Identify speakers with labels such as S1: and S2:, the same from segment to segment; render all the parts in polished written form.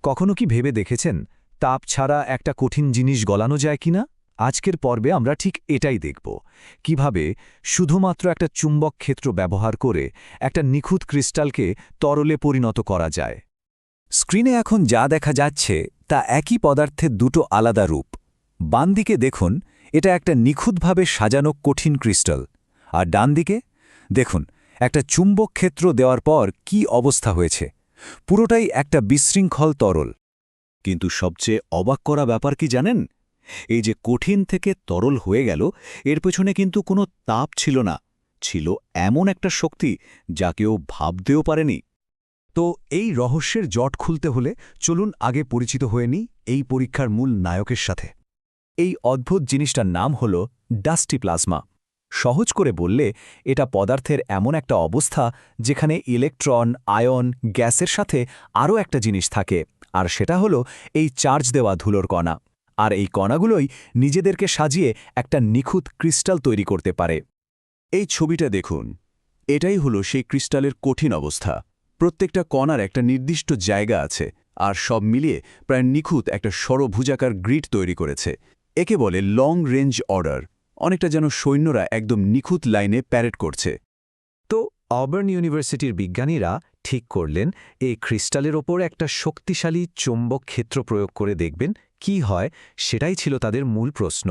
S1: কখনো কি ভেবে দেখেছেন তাপ ছাড়া একটা কঠিন জিনিস গলানো যায় কিনা? আজকের পর্বে আমরা ঠিক এটাই দেখব কিভাবে শুধুমাত্র একটা চুম্বক ক্ষেত্র ব্যবহার করে একটা নিখুঁত ক্রিস্টালকে তরলে পরিণত করা যায়। স্ক্রিনে এখন যা দেখা যাচ্ছে তা একই পদার্থের দুটো আলাদা রূপ। বাম দিকে দেখুন, এটা একটা নিখুঁতভাবে সাজানো কঠিন ক্রিস্টাল, আর ডান দিকে দেখুন একটা চুম্বক ক্ষেত্র দেওয়ার পর কি অবস্থা হয়েছে। পুরোটাই একটা বিশৃঙ্খল তরল। কিন্তু সবচেয়ে অবাক করা ব্যাপার কি জানেন? এই যে কঠিন থেকে তরল হয়ে গেল, এর পেছনে কিন্তু কোনো তাপ ছিল না, ছিল এমন একটা শক্তি যা কেউ ভাবতেও পারেনি। তো এই রহস্যের জট খুলতে হলে চলুন আগে পরিচিত হয়ে নিই এই পরীক্ষার মূল নায়কের সাথে। এই অদ্ভুত জিনিসটার নাম হল ডাস্টি প্লাজমা। সহজ করে বললে এটা পদার্থের এমন একটা অবস্থা যেখানে ইলেকট্রন, আয়ন, গ্যাসের সাথে আরও একটা জিনিস থাকে, আর সেটা হলো এই চার্জ দেওয়া ধুলোর কণা। আর এই কণাগুলোই নিজেদেরকে সাজিয়ে একটা নিখুঁত ক্রিস্টাল তৈরি করতে পারে। এই ছবিটা দেখুন, এটাই হলো সেই ক্রিস্টালের কঠিন অবস্থা। প্রত্যেকটা কণার একটা নির্দিষ্ট জায়গা আছে, আর সব মিলিয়ে প্রায় নিখুঁত একটা ষড়ভুজাকার গ্রিড তৈরি করেছে। একে বলে লং রেঞ্জ অর্ডার, অনেকটা যেন সৈন্যরা একদম নিখুঁত লাইনে প্যারেড করছে। তো অবার্ন ইউনিভার্সিটির বিজ্ঞানীরা ঠিক করলেন এই ক্রিস্টালের ওপর একটা শক্তিশালী চৌম্বক ক্ষেত্র প্রয়োগ করে দেখবেন কি হয়। সেটাই ছিল তাদের মূল প্রশ্ন।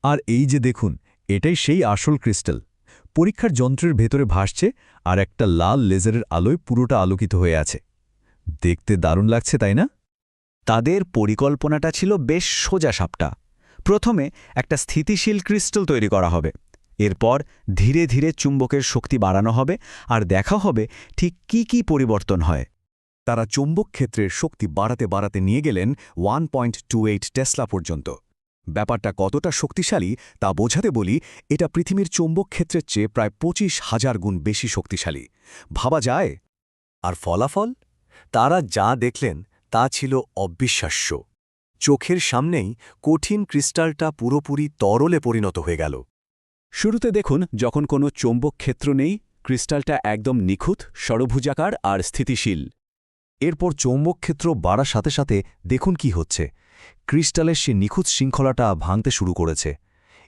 S1: আর এই যে দেখুন, এটাই সেই আসল ক্রিস্টাল। পরীক্ষার যন্ত্রের ভেতরে ভাসছে, আর একটা লাল লেজারের আলোয় পুরোটা আলোকিত হয়ে আছে। দেখতে দারুণ লাগছে, তাই না? তাদের পরিকল্পনাটা ছিল বেশ সোজাসাপটা। প্রথমে একটা স্থিতিশীল ক্রিস্টাল তৈরি করা হবে, এরপর ধীরে ধীরে চুম্বকের শক্তি বাড়ানো হবে, আর দেখা হবে ঠিক কি পরিবর্তন হয়। তারা চৌম্বক ক্ষেত্রের শক্তি বাড়াতে বাড়াতে নিয়ে গেলেন 1.28 টেসলা পর্যন্ত। ব্যাপারটা কতটা শক্তিশালী তা বোঝাতে বলি, এটা পৃথিবীর চৌম্বক ক্ষেত্রের চেয়ে প্রায় 25,000 গুণ বেশি শক্তিশালী। ভাবা যায়? আর ফলাফল? তারা যা দেখলেন তা ছিল অবিশ্বাস্য। চোখের সামনেই কঠিন ক্রিস্টালটা পুরোপুরি তরলে পরিণত হয়ে গেল। শুরুতে দেখুন, যখন কোনো চৌম্বক ক্ষেত্র নেই, ক্রিস্টালটা একদম নিখুঁত, ষড়ভুজাকার আর স্থিতিশীল। এরপর চৌম্বক ক্ষেত্র বাড়ার সাথে সাথে দেখুন কি হচ্ছে। ক্রিস্টালের সে নিখুঁত শৃঙ্খলাটা ভাঙতে শুরু করেছে।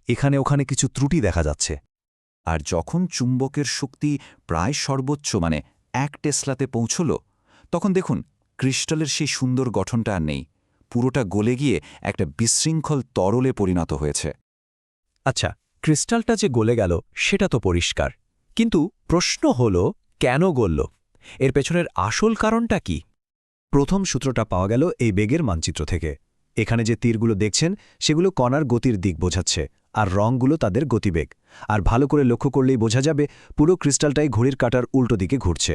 S1: এখানে ওখানে কিছু ত্রুটি দেখা যাচ্ছে। আর যখন চুম্বকের শক্তি প্রায় সর্বোচ্চ 1 টেসলাতে পৌঁছল, তখন দেখুন ক্রিস্টালের সেই সুন্দর গঠনটা আর নেই। পুরোটা গলে গিয়ে একটা বিশৃঙ্খল তরলে পরিণত হয়েছে। আচ্ছা, ক্রিস্টালটা যে গলে গেল সেটা তো পরিষ্কার, কিন্তু প্রশ্ন হল কেন গলল? এর পেছনের আসল কারণটা কি? প্রথম সূত্রটা পাওয়া গেল এই বেগের মানচিত্র থেকে। এখানে যে তীরগুলো দেখছেন সেগুলো কণার গতির দিক বোঝাচ্ছে, আর রঙগুলো তাদের গতিবেগ। আর ভালো করে লক্ষ্য করলেই বোঝা যাবে পুরো ক্রিস্টালটাই ঘড়ির কাঁটার উল্টো দিকে ঘুরছে।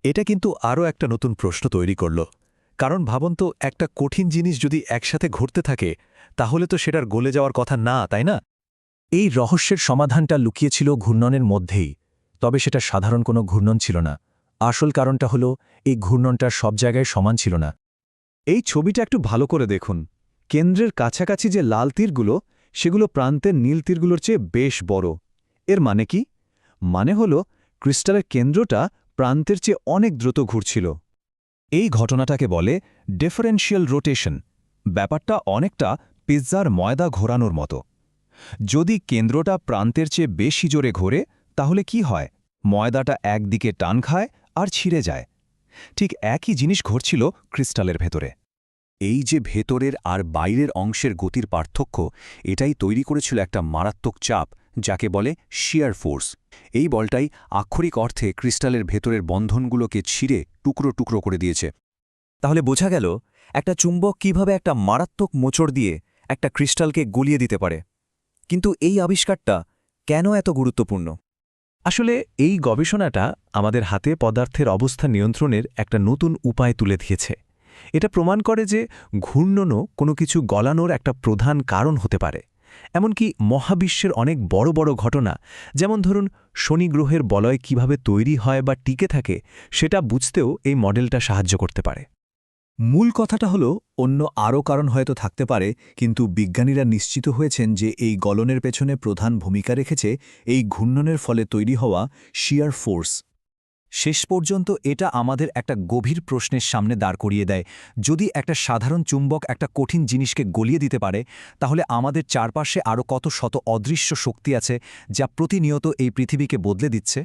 S1: এটা কিন্তু আরও একটা নতুন প্রশ্ন তৈরি করল। কারণ ভাবুন তো, একটা কঠিন জিনিস যদি একসাথে ঘুরতে থাকে, তাহলে তো সেটার গলে যাওয়ার কথা না, তাই না? এই রহস্যের সমাধানটা লুকিয়েছিল ঘূর্ণনের মধ্যেই। তবে সেটা সাধারণ কোনো ঘূর্ণন ছিল না। আসল কারণটা হলো এই ঘূর্ণনটা সব জায়গায় সমান ছিল না। এই ছবিটা একটু ভালো করে দেখুন। কেন্দ্রের কাছাকাছি যে লাল তীরগুলো, সেগুলো প্রান্তের নীল তীরগুলোর চেয়ে বেশ বড়। এর মানে কি? মানে হলো ক্রিস্টালের কেন্দ্রটা প্রান্তের চেয়ে অনেক দ্রুত ঘুরছিল। এই ঘটনাটাকে বলে ডিফারেন্সিয়াল রোটেশন। ব্যাপারটা অনেকটা পিৎজার ময়দা ঘোরানোর মতো। যদি কেন্দ্রটা প্রান্তের চেয়ে বেশি জোরে ঘোরে, তাহলে কি হয়? ময়দাটা একদিকে টান খায় আর ছিঁড়ে যায়। ঠিক একই জিনিস ঘটছিল ক্রিস্টালের ভেতরে। এই যে ভেতরের আর বাইরের অংশের গতির পার্থক্য, এটাই তৈরি করেছিল একটা মারাত্মক চাপ, যাকে বলে শিয়ার ফোর্স। এই বলটাই আক্ষরিক অর্থে ক্রিস্টালের ভেতরের বন্ধনগুলোকে ছিঁড়ে টুকরো টুকরো করে দিয়েছে। তাহলে বোঝা গেল একটা চুম্বক কিভাবে একটা মারাত্মক মোচড় দিয়ে একটা ক্রিস্টালকে গলিয়ে দিতে পারে। কিন্তু এই আবিষ্কারটা কেন এত গুরুত্বপূর্ণ? আসলে এই গবেষণাটা আমাদের হাতে পদার্থের অবস্থা নিয়ন্ত্রণের একটা নতুন উপায় তুলে দিয়েছে। এটা প্রমাণ করে যে ঘূর্ণনও কোনো কিছু গলানোর একটা প্রধান কারণ হতে পারে। এমনকি মহাবিশ্বের অনেক বড় বড় ঘটনা, যেমন ধরুন শনি গ্রহের বলয় কিভাবে তৈরি হয় বা টিকে থাকে, সেটা বুঝতেও এই মডেলটা সাহায্য করতে পারে। মূল কথাটা হলো, অন্য আরও কারণ হয়তো থাকতে পারে, কিন্তু বিজ্ঞানীরা নিশ্চিত হয়েছেন যে এই গলনের পেছনে প্রধান ভূমিকা রেখেছে এই ঘূর্ণনের ফলে তৈরি হওয়া শিয়ার ফোর্স।
S2: শেষ পর্যন্ত এটা আমাদের একটা গভীর প্রশ্নের সামনে দাঁড় করিয়ে দেয়। যদি একটা সাধারণ চুম্বক একটা কঠিন জিনিসকে গলিয়ে দিতে পারে, তাহলে আমাদের চারপাশে আরও কত শত অদৃশ্য শক্তি আছে যা প্রতিনিয়ত এই পৃথিবীকে বদলে দিচ্ছে।